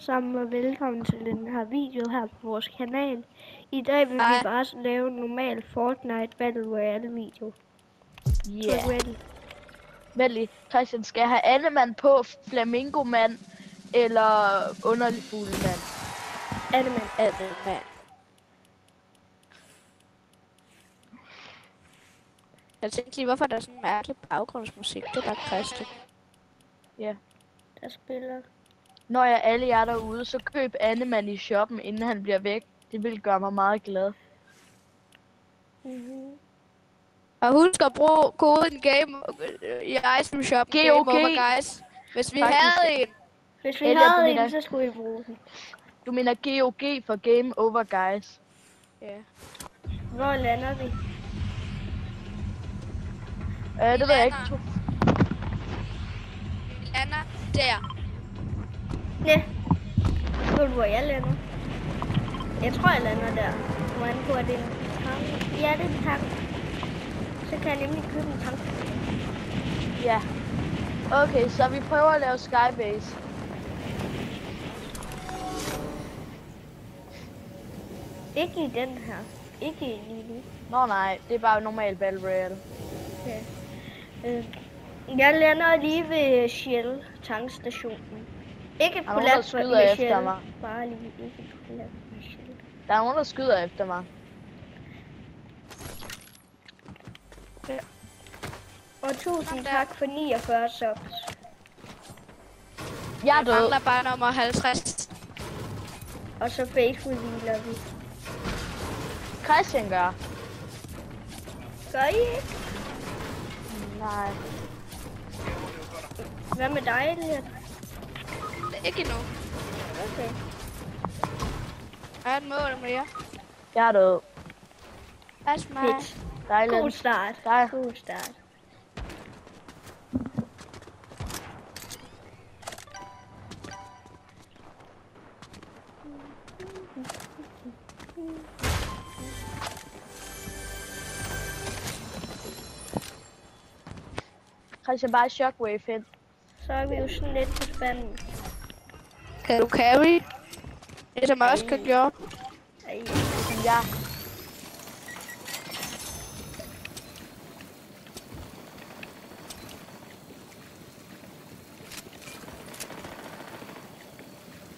sammen og velkommen til den her video her på vores kanal. I dag vil vi bare lave en normal Fortnite Battle Royale video. Yeah. Vent lige, Christian, skal jeg have Annemann på, Flamingomand eller underlig fuglemand? Annemann. Jeg tænkte lige, hvorfor der er sådan en mærkelig baggrundsmusik. Det er bare Christian. Ja. Der spiller. Når jeg alle jer derude, så køb Annemann i shoppen, inden han bliver væk. Det vil gøre mig meget glad. Og husk at bruge koden game i item shop. Game over, guys. Hvis vi havde en. Hvis vi havde en, så skulle vi bruge den. Du mener GOG for Game Over, guys. Ja. Hvor lander vi? Det ved jeg ikke. Vi lander der. Ja. Ved du, hvor jeg lander? Jeg tror, jeg lander der. Hvordan på, er det en tank? Ja, det er en tank. Så kan jeg nemlig købe en tank. Ja. Okay, så vi prøver at lave Skybase. Ikke i den her. Ikke i lige nu. Nå nej, det er bare normal Battle Royale. Okay. Jeg lander lige ved Shell tankstationen. Ikke på lab med Shell. Bare lige ikke på lab med Shell. Der er nogen, der skyder efter mig. Ja. Og 1000 tak for 49 subs. Jeg er død. Jeg mangler bare nummer 50. Og så Facebook-hviler vi. Christian gør. Gør I ikke? Nej. Hvad med dig, Elias? Ikke endnu. Okay. Jeg er et mål mere. Jeg er død. Pas mig. Fedt. Dejligt. God start. God start. Christian, bare shockwave hen. Så er vi jo sådan lidt på spanden. Kan du carry? Det som også kan gøre. Ja.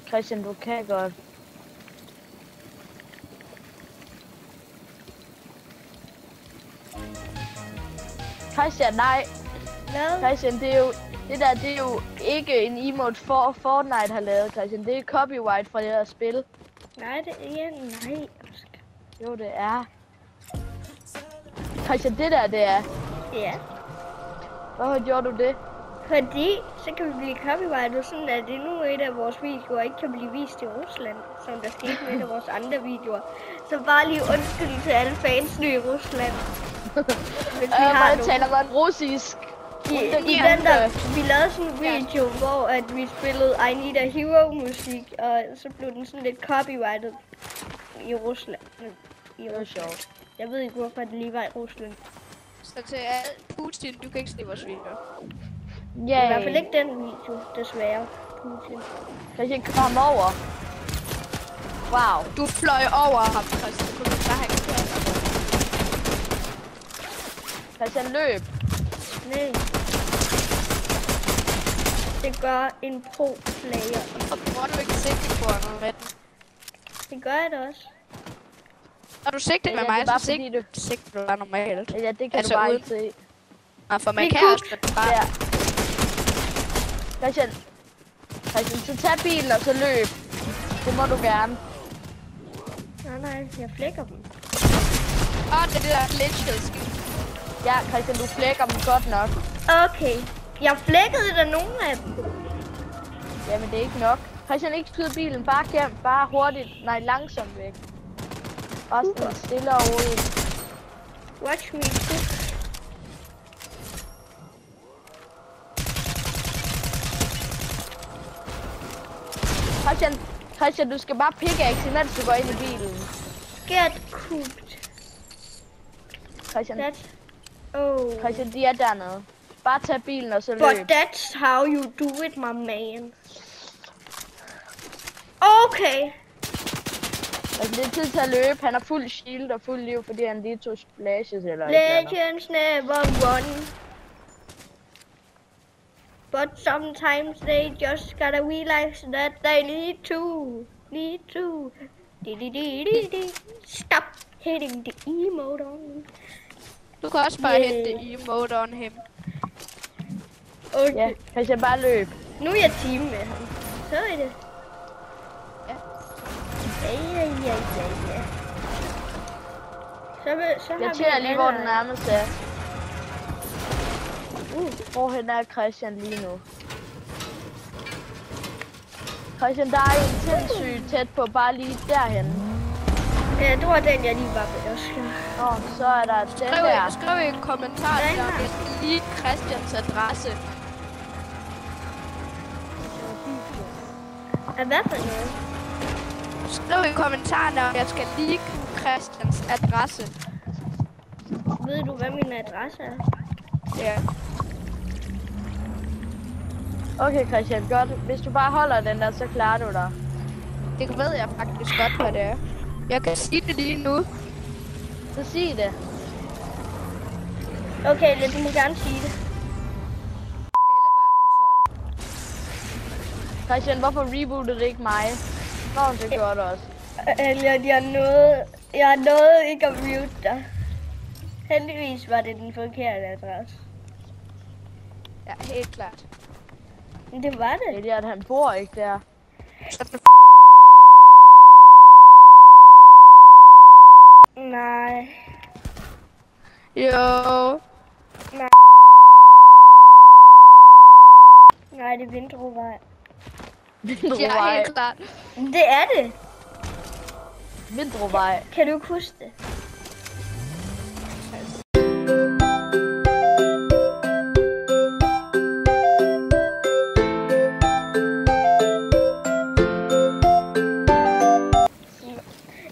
Christian, du kan godt. Christian, nej. Christian, det er jo det er jo ikke en emote Fortnite har lavet, Christian. Det er copyright fra det her spil. Nej, det er nej. Jo, det er. Christian, det er. Ja. Hvorfor gjorde du det? Fordi så kan vi blive copyrightet, sådan at det nu et af vores videoer ikke kan blive vist i Rusland, som der skete med et af vores andre videoer. Så bare lige undskyld til alle fansene i Rusland. Hvis vi har taler godt russisk. I den der, vi lavede sådan en video, hvor at vi spillede I Need a Hero musik, og så blev den sådan lidt copyrightet i Rusland. Det var sjovt. Jeg ved ikke, hvorfor det lige var i Rusland. Så til Putin, du kan ikke se vores video. Ja. I hvert fald ikke den video, desværre. Putin. Christian, kom over. Wow. Du fløj over ham, Christian. Du kunne bare have kørt. Christian, løb. Nej. Det gør en pro-player. Og bruger du ikke sigtekornet med den? Det gør jeg da også. Når du sigter med mig, så sigter du bare normalt. Ja, det kan altså du bare ikke se. Og for man kan også bare... Ja. Christian, så tag bilen og så løb. Det må du gerne. Nej, jeg flækker dem. Det er det der glitchede skidt. Ja, Christian, du flækker dem godt nok. Okay. Jeg flækkede da nogle af dem. Jamen, det er ikke nok. Christian, ikke skyde bilen. Bare hjem. Bare hurtigt. Nej, langsomt væk. Også stille og roligt. Watch me. Christian, du skal bare pickaxe, mens du går ind i bilen. Get cooked. Christian. Oh. Christian, de er dernede. Bare tag bilen og så løb. But that's how you do it, my man. Okay. Altså, det er tid til at løbe. Han har fuld shield og fuld liv, fordi han lige tog splashes eller Legends never run. But sometimes they just gotta realize that they need to. Stop hitting the emote on. Du kan også bare hente emote on him. Okay. Ja, kan jeg bare løbe? Nu er jeg team med ham. Så er det. Ja. Ja. Så jeg tjener lige, hvor den nærmeste er. Hvorhen er Christian lige nu? Christian, der er en sindssygt tæt på, bare lige derhen. Ja, det var den, jeg lige var ved, Oscar. Så er der den der. Skriv i en kommentar, der hvis lige Christians adresse. Hvad for noget? Skriv i kommentarerne, om jeg skal leak Christians adresse. Ved du, hvad min adresse er? Ja. Okay, Christian, godt. Hvis du bare holder den der, så klarer du dig. Det ved jeg faktisk godt, hvad det er. Jeg kan sige det lige nu. Så sig det. Okay, du må gerne sige det. Christian, hvorfor rebootede det ikke mig? Nå, det gjorde det også. Elliot, jeg nåede ikke at mute dig. Heldigvis var det den forkerte adresse. Ja, helt klart. Men det var det. Elliot, han bor ikke der. Nej. Jo. Nej. Nej, det er Vindrovej. Ja, helt klart. Det er det. Vindrovej. Kan du ikke huske det?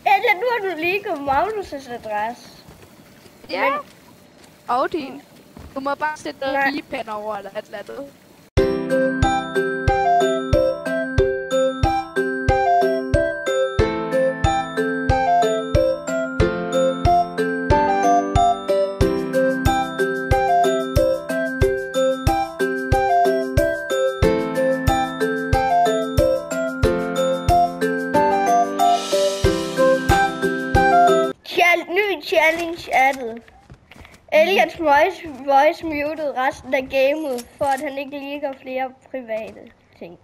Eller nu har du lige kommet Magnus' adresse. Ja. Men... Og din. Du må bare sætte noget pigepen over eller et eller andet. Challenge addet. Elliots voice muted resten af gamet, for at han ikke ligger flere private ting.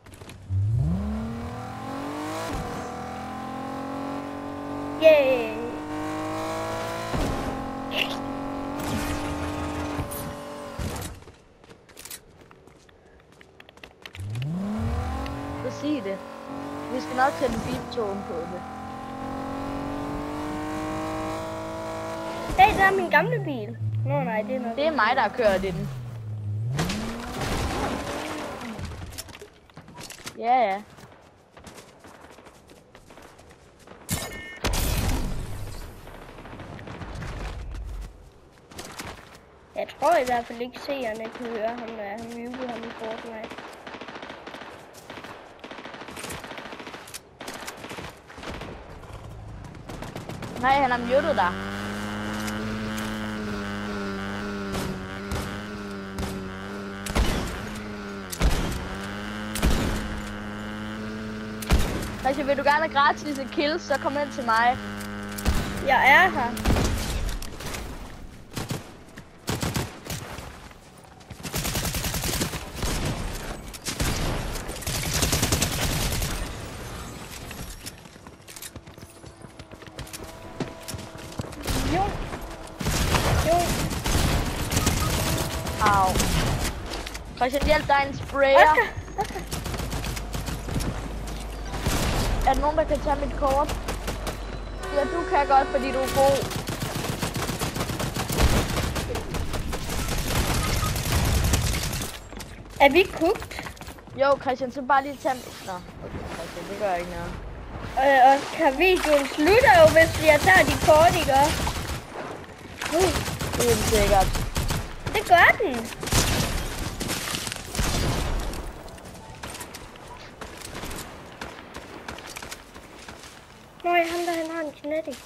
Yay! Så sig det. Vi skal nok sætte beat-tone på det. Hey, der er min gamle bil. Nå nej, det er noget. Det er mig, der har kørt i den. Ja. Jeg tror i hvert fald ikke seerne kan høre ham, når han mutede ham i Fortnite. Nej, han har muted dig. Christian, vil du gerne have gratis et kill, så kom ind til mig. Jeg er her. Jo. Au. Christian, hjælp, der er en sprayer. Okay. Er der nogen, der kan tage mit kort? Ja, du kan godt, fordi du er god. Er vi cooked? Jo, Christian, så bare lige tage mit... Nå, okay, Christian, det gør ikke noget. Og kan videoen slutter jo, hvis jeg tager de kort, ikke? Helt sikkert. Det gør den. Nej, han har en kinetic.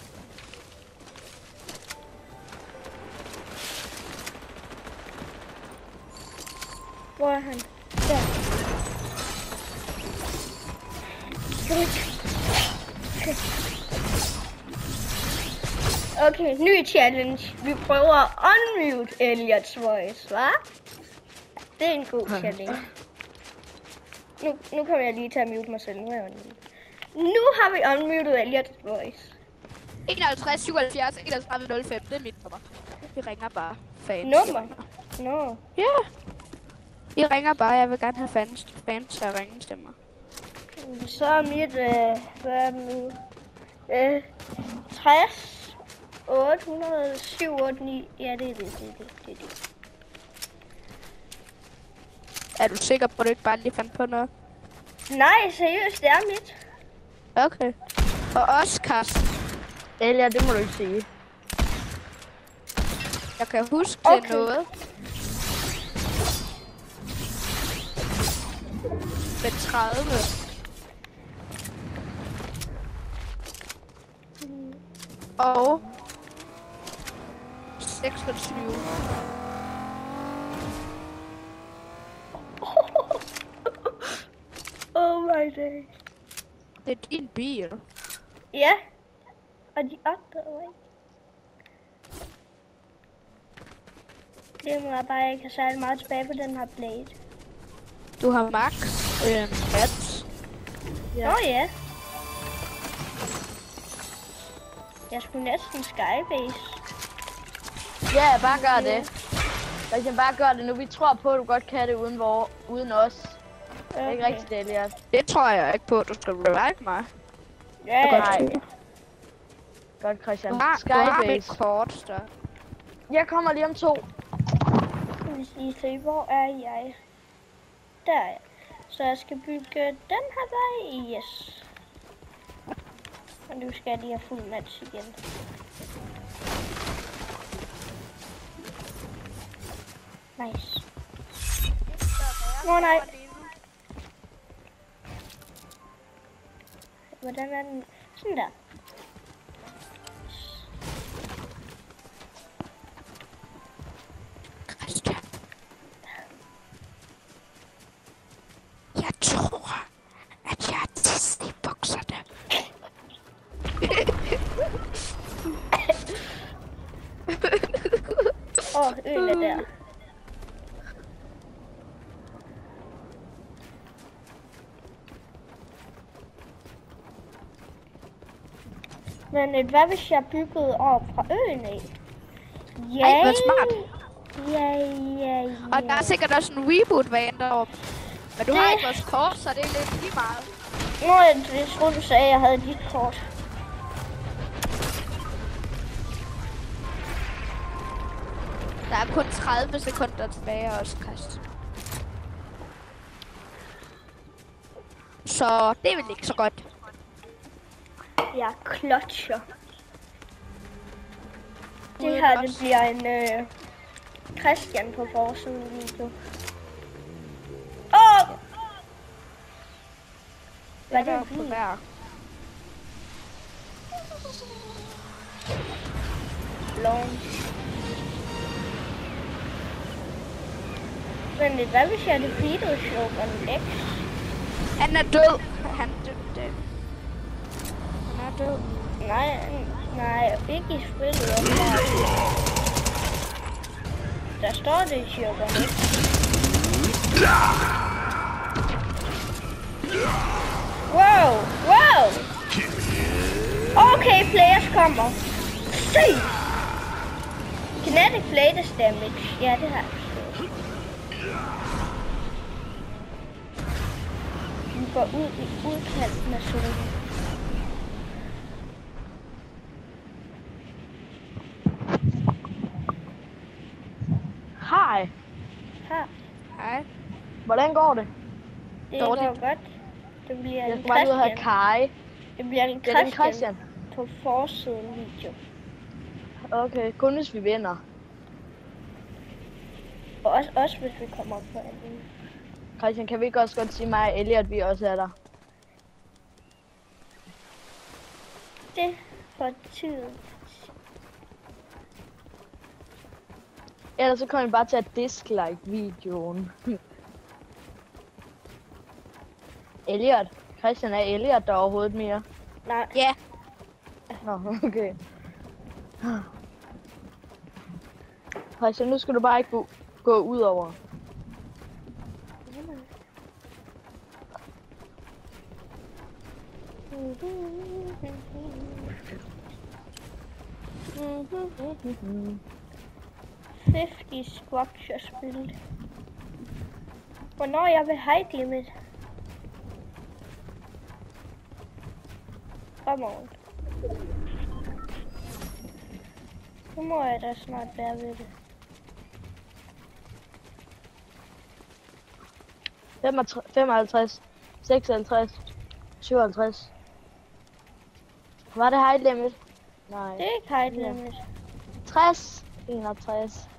Hvor er han? Der. Okay, ny challenge. Vi prøver at unmute Elliots voice, hva'? Det er en god challenge. Nu kommer jeg lige til at mute mig selv. Nu har vi unmuted Elliots voice. 51 77 31 05, det er mit nummer. Vi ringer bare fans. Nummer? No. Ja. Yeah. I ringer bare, jeg vil gerne have fans til at ringe til mig. Så er mit, hvad er det nu? 60, 807, 89, ja det er det. Er du sikker på, at du ikke bare lige fandt på noget? Nej, seriøst, det er mit. Okay. Og Oscars. Elia, det må du ikke sige. Jeg kan huske det noget. Med 30. Og 26. Oh my day. Det er din bil. Ja. Og de opdager ikke. Det må jeg bare ikke have særlig meget tilbage på den her blade. Du har max hats. Ja. Ja. Jeg skulle næsten skybase. Ja, bare gør det. Jeg kan bare gøre det nu. Vi tror på, at du godt kan det uden os. Okay. Det er ikke rigtigt, Elias. Det tror jeg ikke på. Du skal revive mig. Ja, nej. Godt, Christian. Du har mit kort, så. Jeg kommer lige om 2. Hvis I se, hvor er jeg? Der er jeg. Så jeg skal bygge den her vej. Yes. Og nu skal jeg lige have fuld match igen. Nice. Nej. Hvordan er den? Sådan der. Christian. Jeg tror, at jeg er Disney-bukserne. Øl er der. Men hvad hvis jeg byggede op fra øen af? Ja. Ej, hvor smart. Ja. Og der er sikkert også en reboot-vane deroppe. Men du har ikke vores kort, så det er lidt lige meget. Nå, jeg troede, du sagde, at jeg havde dit kort. Der er kun 30 sekunder tilbage også, Christian. Så det er vel ikke så godt. Jeg klotcher. Det her, det bliver en Christian på forsiden video. Hvad er det på hver? Launch. Men hvad hvis jeg defeated Shogun X? Han er død. Han er død. Nej, ikke i spillet. Der står det i Shogun X. Wow. Okay, players kommer. Se! Kinetic Blade damage. Ja, det har jeg forstået. Vi går ud i udkanten af solen. Hej. Hej. Hvordan går det? Det går godt. Det bliver jeg skal bare ud og have Kai. Det bliver en Christian på forsiden video. Okay, kun hvis vi vinder. Og også hvis vi kommer op på anden. Christian, kan vi ikke også godt sige mig og Elliot, at vi også er der? det for tiden. Ellers så kommer jeg bare til at dislike videoen. Elliot. Christian, er Elliot der overhovedet mere? Nej. Ja. Nå, okay. Christian, nu skal du bare ikke gå ud over. Fifty structures build. Hvornår jeg vil height limit? Fremover. Nu må jeg da snart være ved det. 55, 56, 57. Var det height limit? Nej. Det er ikke height limit. 60, 61,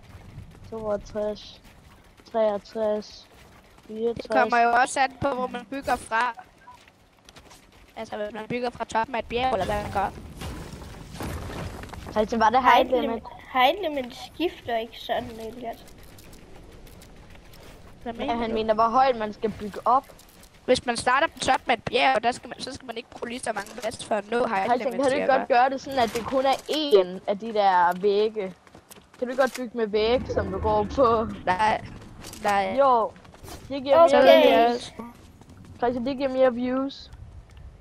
62, 63, 64. Det kommer jo også an på, hvor man bygger fra. Altså, hvis man bygger fra toppen af et bjerg, eller hvad man gør. Altså, var det height limit? Height limit skifter ikke sådan, Elliot. Ja, han mener, hvor højt man skal bygge op. Hvis man starter på toppen af et bjerg, så skal man ikke bruge lige så mange bast for at nå height limit. Kan du ikke godt gøre det sådan, at det kun er én af de der vægge? Kan du godt bygge med vægge, som du går på? Nej. Jo, det giver mere Okay. views. Christian, det giver mere views.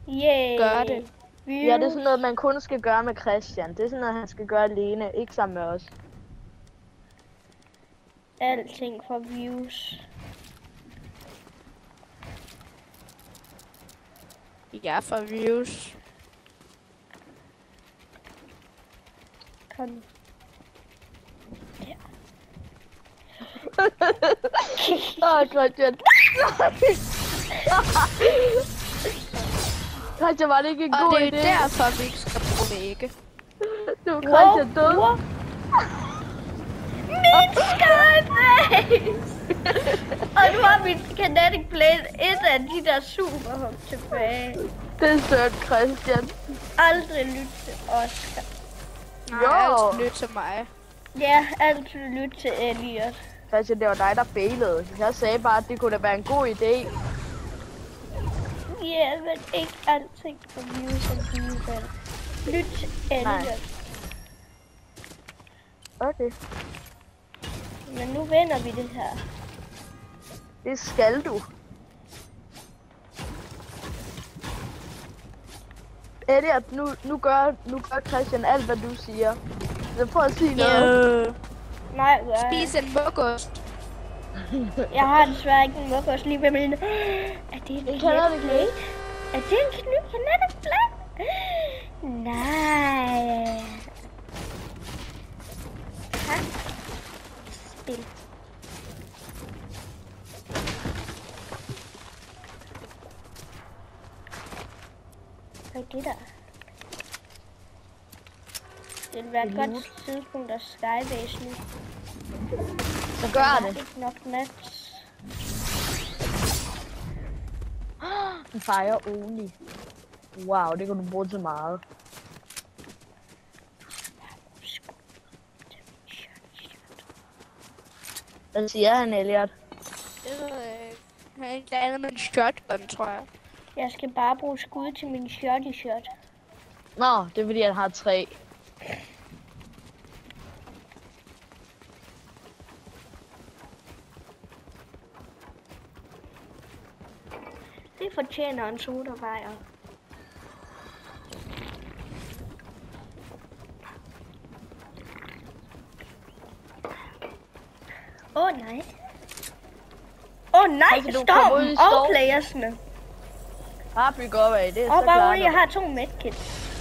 Yay. Gør det. Ja, det er sådan noget, man kun skal gøre med Christian. Det er sådan noget, han skal gøre alene, ikke sammen med os. Alting for views. Ja, for views. Kom. Christian. Christian, var det ikke en god idé? Og det er derfor, vi ikke skal bruge vægge. Du er Christian død. Min Skyface! Og nu har min Kinetic Blade et af de der superhug tilbage. Det er sødt, Christian. Aldrig lyt til Oscar. Nej, altid lyt til mig. Ja, altid lyt til Elliot. Christian, det var dig, der failede. Jeg sagde bare, at det kunne da være en god idé. Ja, men ikke alting for views og views. Lyt til Elliot. Okay. Men nu vinder vi det her. Det skal du. Elliot, nu gør Christian alt, hvad du siger. Så prøv at sige noget. Nej, Spis en mukost. jeg har desværre ikke en mukost lige ved min. Er det en Kinetic Blade? Er det en Kinetic Blade? Nej. Tak. Spil. Hvad er det der? Det vil være et godt tidspunkt at skybase nu. Så gør det. Ikke nok mats. En fire only. Wow, det kan du bruge til meget. Hvad siger han, Elliot? Det ved jeg ikke. Han er ikke andet med en shotgun, tror jeg. Jeg skal bare bruge skud til min shot. Nå, det er fordi, han har 3. Det fortjener en sodabajer. Nej. Nej, Storm og playersne. Bare bygge op af, det er og så bare klart. roligt, jeg har 2 medkits.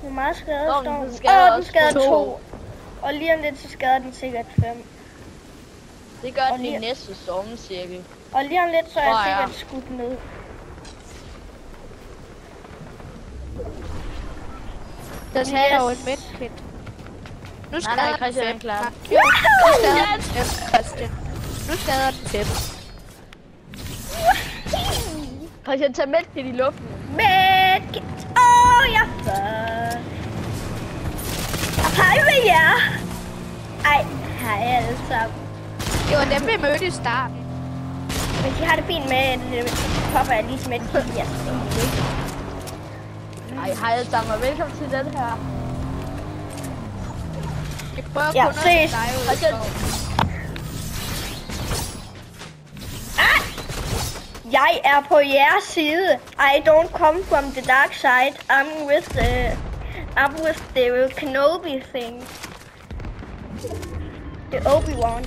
Hvor meget skade Storm? Den skader 2. Og lige om lidt, så skader den sikkert 5. Det gør den i næste stormcirkel. Og lige om lidt, så er jeg sikkert skudt ned. Der tager jo en medkit. Nu skal nej, Christian er klar. Nu skader den 5. Christian, tag medkit i luften. Medkit! jeg fuck. Hej med jer. Ej, hej alle sammen. Det var dem, vi mødte i starten. Men de har det fint med, at popper jeg lige smidt til jer. Hej alle sammen, og velkommen til den her. Jeg prøver Ja, kun ses. at dig ud. Jeg er på jeres side. I don't come from the dark side. I'm with the Kenobi thing. The Obi-Wan.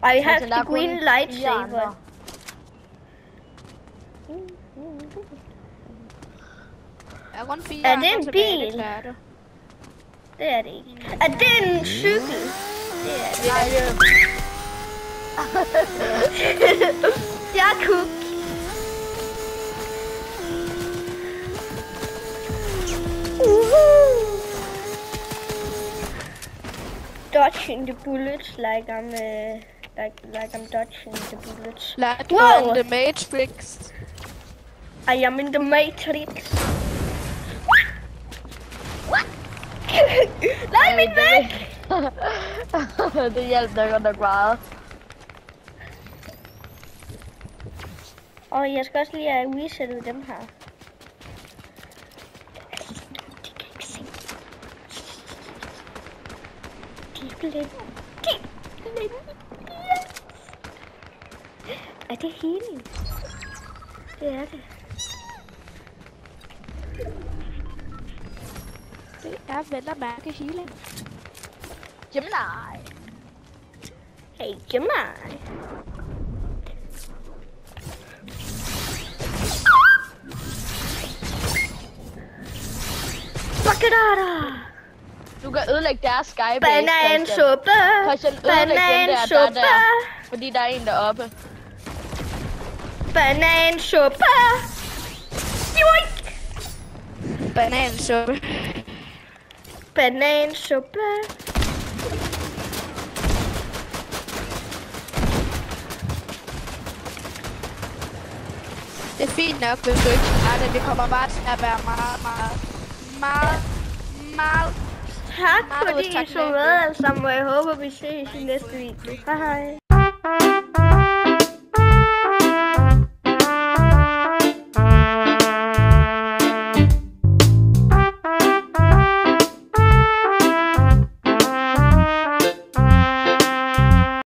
I have the green lightsaber. Jeg er kun 4 Er det en bil? Det er det ikke. Er det en cykel? Det er det. Jeg er cook. Dodging the bullets like I'm dodging the bullets. Like Wow. the Matrix. I am in the Matrix. Nej, min væk! Det hjalp da godt nok meget. Og jeg skal også lige have resettet dem her. De er blinde. Er det healing? Det er det. Det er vel at mærke healing. Gemini. Hey, Gemini. Bakkedada. Du kan ødelægge deres skybase. Banansuppe. Christian, ødelæg den der, fordi der er en deroppe. Banansuppe. Joink. Banansuppe. Banansuppe. Det er fint nok, hvis du ikke klarer det. Det kommer bare til at være meget. Tak fordi I så med alle sammen, og jeg håber vi ses i næste video. Hej hej.